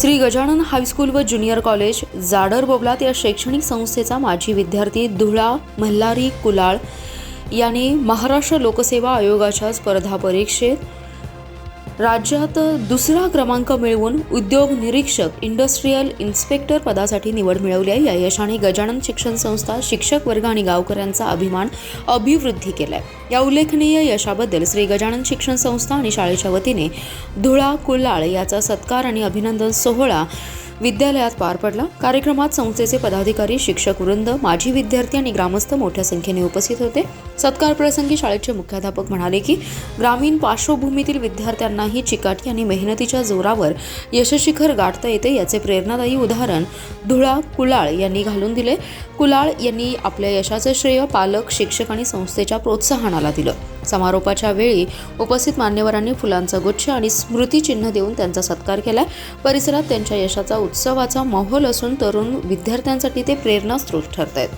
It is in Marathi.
श्री गजानन हायस्कूल व ज्युनियर कॉलेज जाडर बोबलात या शैक्षणिक संस्थेचा माजी विद्यार्थी धुळा मल्हारी कुलाळ यांनी महाराष्ट्र लोकसेवा आयोगाच्या स्पर्धा परीक्षेत राज्यात दुसरा क्रमांक मिळवून उद्योग निरीक्षक इंडस्ट्रियल इन्स्पेक्टर पदासाठी निवड मिळवली आहे। या यशाने गजानन शिक्षण संस्था, शिक्षक वर्ग आणि गावकऱ्यांचा अभिमान अभिवृद्धी केलाय। या उल्लेखनीय यशाबद्दल श्री गजानन शिक्षण संस्था आणि शाळेच्या वतीने धुळा कुलाळ याचा सत्कार आणि अभिनंदन सोहळा विद्यालयात पार पडला। कार्यक्रमात संस्थेचे पदाधिकारी, शिक्षक वृंद, माजी विद्यार्थी आणि ग्रामस्थ मोठ्या संख्येने उपस्थित होते। सत्कार प्रसंगी शाळेचे मुख्याध्यापक म्हणाले की ग्रामीण पार्श्वभूमीतील विद्यार्थ्यांनाही चिकाटी आणि मेहनतीच्या जोरावर यशशिखर गाठता येते, याचे प्रेरणादायी उदाहरण धुळा कुलाळ यांनी घालून दिले। कुलाळ यांनी आपल्या यशाचे श्रेय पालक, शिक्षक आणि संस्थेच्या प्रोत्साहनाला दिलं। समारोपाच्या वेळी उपस्थित मान्यवरांनी फुलांचा गुच्छ आणि स्मृतिचिन्ह देऊन त्यांचा सत्कार केला। परिसरात त्यांच्या यशाचा उत्सवाचा माहोल असून तरुण विद्यार्थ्यांसाठी ते प्रेरणास्त्रोत ठरत आहेत।